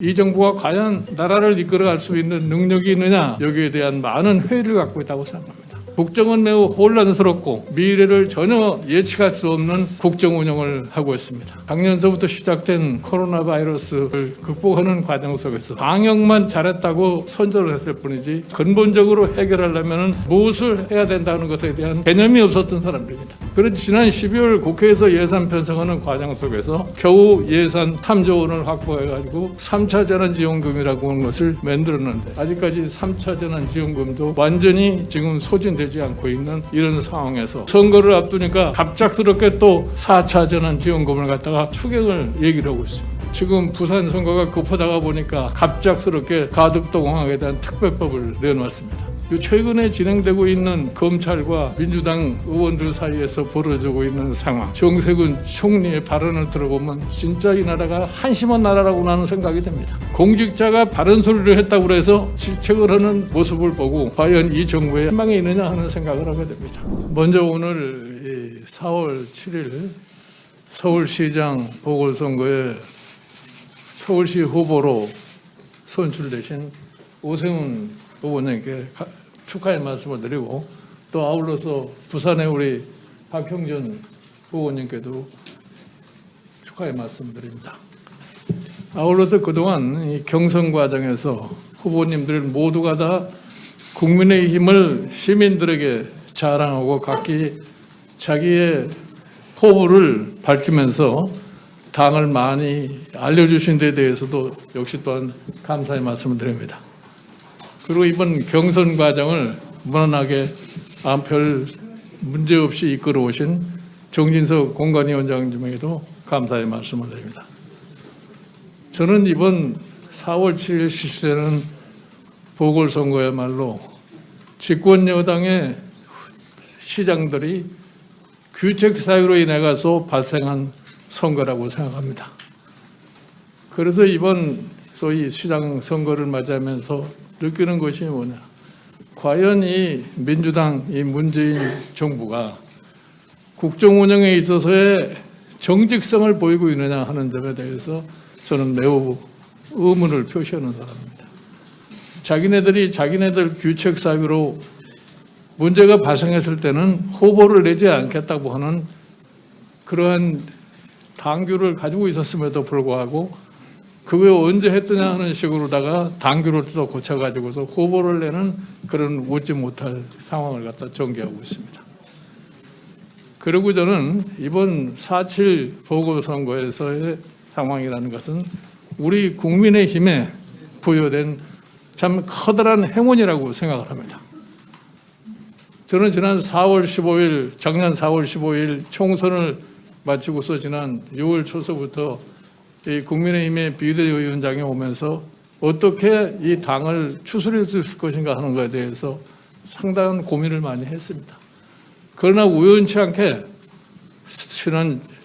이 정부가 과연 나라를 이끌어갈 수 있는 능력이 있느냐, 여기에 대한 많은 회의를 갖고 있다고 생각합니다. 국정은 매우 혼란스럽고 미래를 전혀 예측할 수 없는 국정 운영을 하고 있습니다. 작년서부터 시작된 코로나 바이러스를 극복하는 과정 속에서 방역만 잘했다고 선전을 했을 뿐이지 근본적으로 해결하려면 무엇을 해야 된다는 것에 대한 개념이 없었던 사람들입니다. 그런데 지난 12월 국회에서 예산 편성하는 과정 속에서 겨우 예산 3조 원을 확보해가지고 3차 재난지원금이라고 하는 것을 만들었는데 아직까지 3차 재난지원금도 완전히 지금 소진되지 않고 있는 이런 상황에서 선거를 앞두니까 갑작스럽게 또 4차 재난지원금을 갖다가 추경을 얘기를 하고 있습니다. 지금 부산 선거가 급하다가 보니까 갑작스럽게 가덕동항에 대한 특별법을 내놓았습니다. 최근에 진행되고 있는 검찰과 민주당 의원들 사이에서 벌어지고 있는 상황, 정세균 총리의 발언을 들어보면 진짜 이 나라가 한심한 나라라고 나는 생각이 듭니다. 공직자가 바른 소리를 했다고 해서 질책을 하는 모습을 보고 과연 이 정부에 희망이 있느냐 하는 생각을 하게 됩니다. 먼저 오늘 4월 7일 서울시장 보궐선거에 서울시 후보로 선출되신 오세훈 의원님께 축하의 말씀을 드리고 또 아울러서 부산의 우리 박형준 의원님께도 축하의 말씀드립니다. 아울러서 그동안 이 경선 과정에서 후보님들 모두가 다 국민의힘을 시민들에게 자랑하고 각기 자기의 포부를 밝히면서 당을 많이 알려주신 데 대해서도 역시 또한 감사의 말씀을 드립니다. 그리고 이번 경선 과정을 무난하게 별 문제 없이 이끌어 오신 정진석 공관위원장님에게도 감사의 말씀을 드립니다. 저는 이번 4월 7일 실시되는 보궐선거야말로 집권 여당의 시장들이 규책 사유로 인해 가서 발생한 선거라고 생각합니다. 그래서 이번 소위 시장 선거를 맞이하면서 느끼는 것이 뭐냐, 과연 이 민주당, 이 문재인 정부가 국정 운영에 있어서의 정직성을 보이고 있느냐 하는 점에 대해서 저는 매우 의문을 표시하는 사람입니다. 자기네들 규책 사유로 문제가 발생했을 때는 후보를 내지 않겠다고 하는 그러한 당규를 가지고 있었음에도 불구하고 그게 언제 했더냐 하는 식으로다가 당규를 또 고쳐가지고서 후보를 내는 그런 웃지 못할 상황을 갖다 전개하고 있습니다. 그리고 저는 이번 4.7 보궐선거에서의 상황이라는 것은 우리 국민의힘에 부여된 참 커다란 행운이라고 생각을 합니다. 저는 작년 4월 15일 총선을 마치고서 지난 6월 초서부터 이 국민의힘의 비대위원장이 오면서 어떻게 이 당을 추스릴 수 있을 것인가 하는 것에 대해서 상당한 고민을 많이 했습니다. 그러나 우연치 않게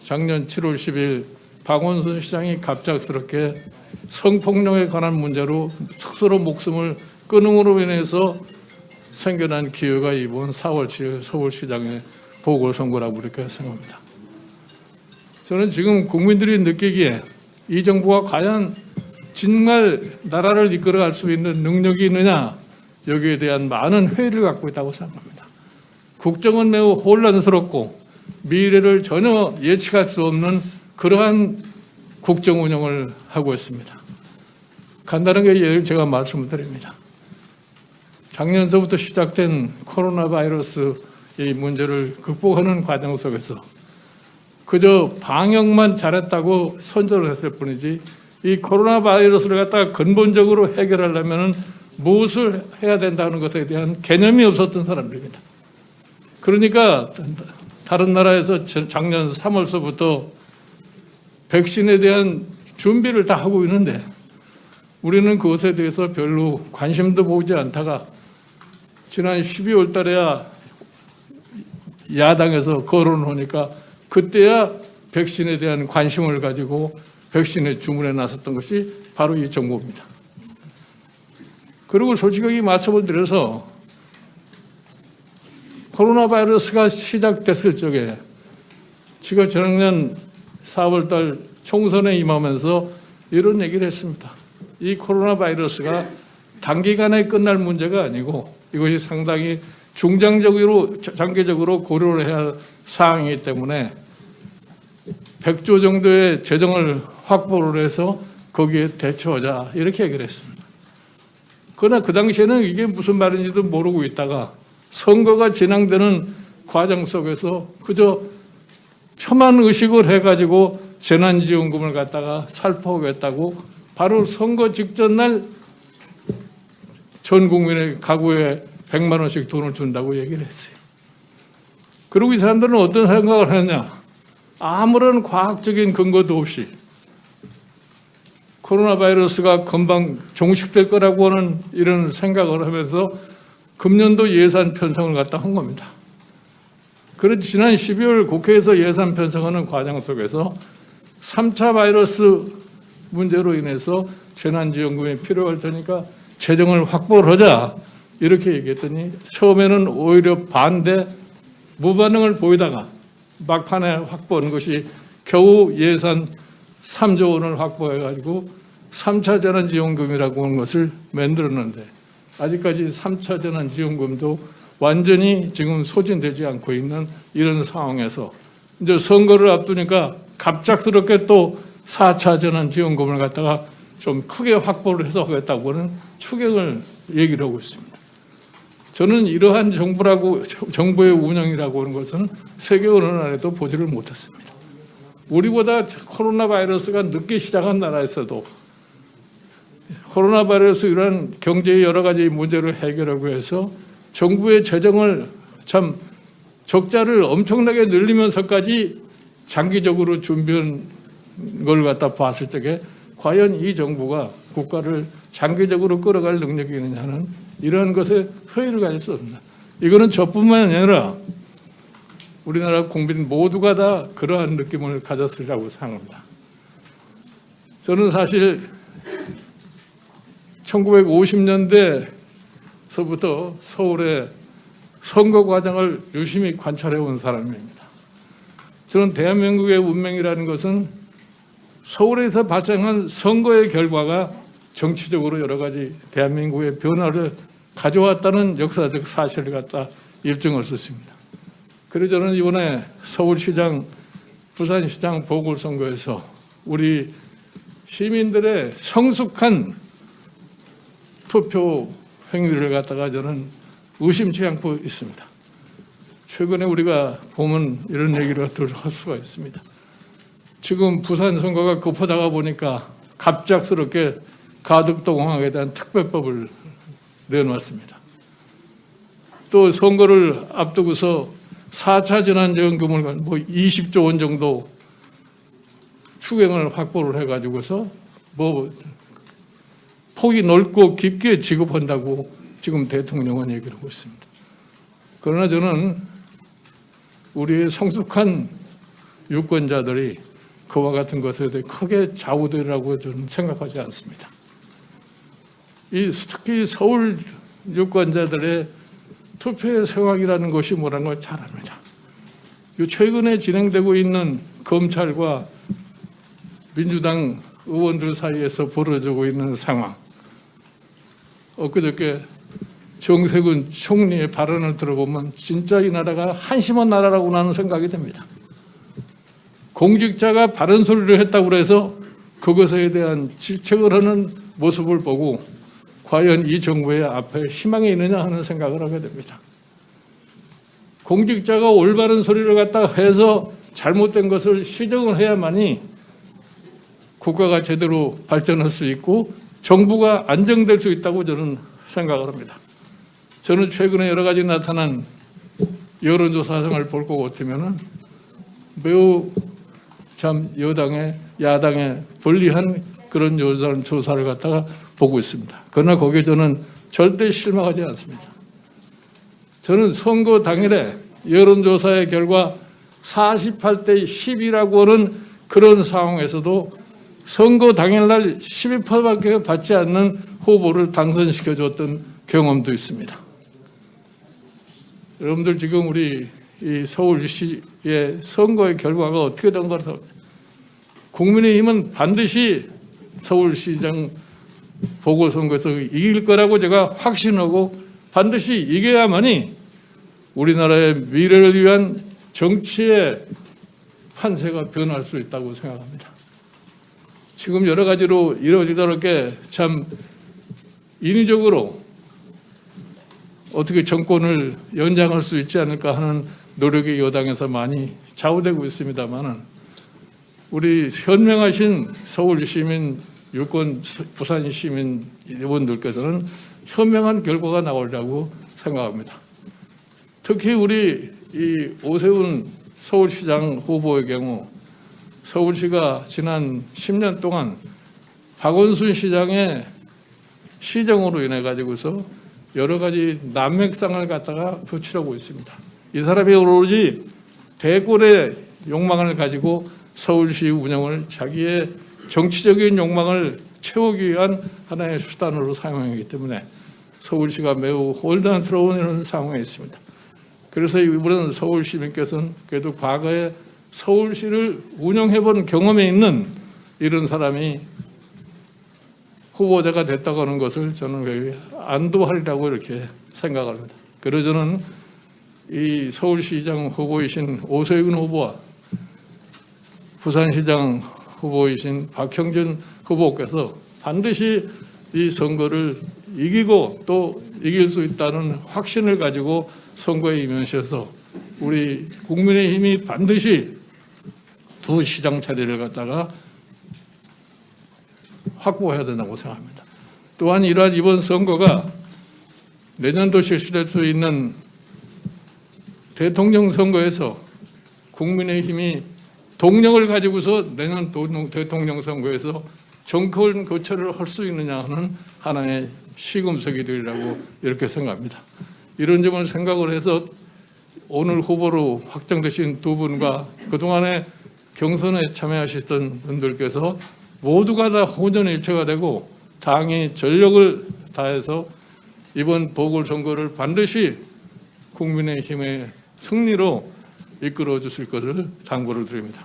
작년 7월 10일 박원순 시장이 갑작스럽게 성폭력에 관한 문제로 스스로 목숨을 끊음으로 인해서 생겨난 기회가 이번 4월 7일 서울시장의 보궐선거라고 이렇게 생각합니다. 저는 지금 국민들이 느끼기에 이 정부가 과연 정말 나라를 이끌어갈 수 있는 능력이 있느냐, 여기에 대한 많은 회의를 갖고 있다고 생각합니다. 국정은 매우 혼란스럽고 미래를 전혀 예측할 수 없는 그러한 국정 운영을 하고 있습니다. 간단하게 예를 제가 말씀을 드립니다. 작년서부터 시작된 코로나 바이러스 이 문제를 극복하는 과정 속에서 그저 방역만 잘했다고 선전을 했을 뿐이지 이 코로나 바이러스를 갖다가 근본적으로 해결하려면 무엇을 해야 된다는 것에 대한 개념이 없었던 사람들입니다. 그러니까 다른 나라에서 작년 3월서부터 백신에 대한 준비를 다 하고 있는데 우리는 그것에 대해서 별로 관심도 보지 않다가 지난 12월 달에야 야당에서 거론하니까 그때야 백신에 대한 관심을 가지고 백신의 주문에 나섰던 것이 바로 이 정부입니다. 그리고 솔직하게 말씀을 드려서 코로나 바이러스가 시작됐을 적에 제가 작년 4월 달 총선에 임하면서 이런 얘기를 했습니다. 이 코로나 바이러스가 단기간에 끝날 문제가 아니고 이것이 상당히 중장기적으로 장기적으로 고려를 해야 할 사항이기 때문에 100조 정도의 재정을 확보를 해서 거기에 대처하자 이렇게 얘기를 했습니다. 그러나 그 당시에는 이게 무슨 말인지도 모르고 있다가 선거가 진행되는 과정 속에서 그저 표만 의식을 해가지고 재난지원금을 갖다가 살포하겠다고 바로 선거 직전 날 전 국민의 가구에 100만 원씩 돈을 준다고 얘기를 했어요. 그리고 이 사람들은 어떤 생각을 하느냐. 아무런 과학적인 근거도 없이 코로나 바이러스가 금방 종식될 거라고 하는 이런 생각을 하면서 금년도 예산 편성을 갖다 한 겁니다. 그런데 지난 12월 국회에서 예산 편성하는 과정 속에서 3차 바이러스 문제로 인해서 재난지원금이 필요할 테니까 재정을 확보를 하자 이렇게 얘기했더니 처음에는 오히려 반대 무반응을 보이다가 막판에 확보한 것이 겨우 예산 3조 원을 확보해가지고 3차 재난지원금이라고 하는 것을 만들었는데 아직까지 3차 재난지원금도 완전히 지금 소진되지 않고 있는 이런 상황에서 이제 선거를 앞두니까 갑작스럽게 또 4차 재난지원금을 갖다가 좀 크게 확보를 해서 하겠다고 하는 추경을 얘기를 하고 있습니다. 저는 이러한 정부의 운영이라고 하는 것은 세계 어느 나라에도 보지를 못했습니다. 우리보다 코로나 바이러스가 늦게 시작한 나라에서도 코로나 바이러스 이런 경제의 여러 가지 문제를 해결하기 위해서 정부의 재정을 참 적자를 엄청나게 늘리면서까지 장기적으로 준비한 걸 갖다 봤을 적에 과연 이 정부가 국가를 장기적으로 끌어갈 능력이 있느냐는 이런 것에 회의를 가질 수 없습니다. 이거는 저뿐만 아니라 우리나라 국민 모두가 다 그러한 느낌을 가졌으리라고 생각합니다. 저는 사실 1950년대서부터 서울의 선거 과정을 유심히 관찰해 온 사람입니다. 저는 대한민국의 운명이라는 것은 서울에서 발생한 선거의 결과가 정치적으로 여러 가지 대한민국의 변화를 가져왔다는 역사적 사실을 갖다 입증할 수 있습니다. 그래서 저는 이번에 서울시장, 부산시장 보궐선거에서 우리 시민들의 성숙한 투표 행위를 갖다가 저는 의심치 않고 있습니다. 최근에 우리가 보면 이런 얘기를 할 수가 있습니다. 지금 부산 선거가 급하다가 보니까 갑작스럽게 가덕동항에 대한 특별법을 내놓았습니다. 또 선거를 앞두고서 4차 재난지원금을 뭐 20조 원 정도 추경을 확보를 해가지고서 뭐 폭이 넓고 깊게 지급한다고 지금 대통령은 얘기를 하고 있습니다. 그러나 저는 우리의 성숙한 유권자들이 그와 같은 것에 대해 크게 좌우되리라고 저는 생각하지 않습니다. 특히 서울 유권자들의 투표의 생각이라는 것이 뭐라는 걸 잘 압니다. 최근에 진행되고 있는 검찰과 민주당 의원들 사이에서 벌어지고 있는 상황, 엊그저께 정세균 총리의 발언을 들어보면 진짜 이 나라가 한심한 나라라고 나는 생각이 듭니다. 공직자가 바른 소리를 했다고 해서 그것에 대한 질책을 하는 모습을 보고 과연 이 정부의 앞에 희망이 있느냐 하는 생각을 하게 됩니다. 공직자가 올바른 소리를 갖다 해서 잘못된 것을 시정을 해야만이 국가가 제대로 발전할 수 있고 정부가 안정될 수 있다고 저는 생각을 합니다. 저는 최근에 여러 가지 나타난 여론조사상을 볼 것 같으면 매우 참 야당에 불리한 그런 여론조사를 갖다가 보고 있습니다. 그러나 거기에 저는 절대 실망하지 않습니다. 저는 선거 당일에 여론조사의 결과 48대 10이라고 하는 그런 상황에서도 선거 당일날 12%밖에 받지 않는 후보를 당선시켜줬던 경험도 있습니다. 여러분들 지금 우리 이 서울시의 선거의 결과가 어떻게 된 거라서 국민의힘은 반드시 서울시장 보궐선거에서 이길 거라고 제가 확신하고 반드시 이겨야만이 우리나라의 미래를 위한 정치의 판세가 변할 수 있다고 생각합니다. 지금 여러 가지로 이루어지도록 참 인위적으로 어떻게 정권을 연장할 수 있지 않을까 하는 노력이 여당에서 많이 좌우되고 있습니다만은 우리 현명하신 서울 시민, 유권 부산 시민 여러분들께서는 현명한 결과가 나오리라고 생각합니다. 특히 우리 이 오세훈 서울시장 후보의 경우 서울시가 지난 10년 동안 박원순 시장의 시정으로 인해 가지고서 여러 가지 난맥상을 갖다가 표출하고 있습니다. 이 사람이 오로지 대권의 욕망을 가지고 서울시 운영을 자기의 정치적인 욕망을 채우기 위한 하나의 수단으로 사용하기 때문에 서울시가 매우 혼란스러운 상황에 있습니다. 그래서 이번은 서울 시민께서는 그래도 과거에 서울시를 운영해본 경험이 있는 이런 사람이 후보자가 됐다고 하는 것을 저는 거의 안도하리라고 이렇게 생각합니다. 그래서 저는 이 서울시장 후보이신 오세훈 후보와 부산시장 후보이신 박형준 후보께서 반드시 이 선거를 이기고 또 이길 수 있다는 확신을 가지고 선거에 임하셔서 우리 국민의힘이 반드시 두 시장 자리를 갖다가 확보해야 된다고 생각합니다. 또한 이러한 이번 선거가 내년도 실시될 수 있는 대통령 선거에서 국민의힘이 동력을 가지고서 내년 대통령 선거에서 정권 교체를 할 수 있느냐 하는 하나의 시금석이 되리라고 이렇게 생각합니다. 이런 점을 생각을 해서 오늘 후보로 확정되신 두 분과 그동안에 경선에 참여하셨던 분들께서 모두가 다 혼연일체가 되고 당이 전력을 다해서 이번 보궐선거를 반드시 국민의힘의 승리로 이끌어 주실 것을 당부를 드립니다.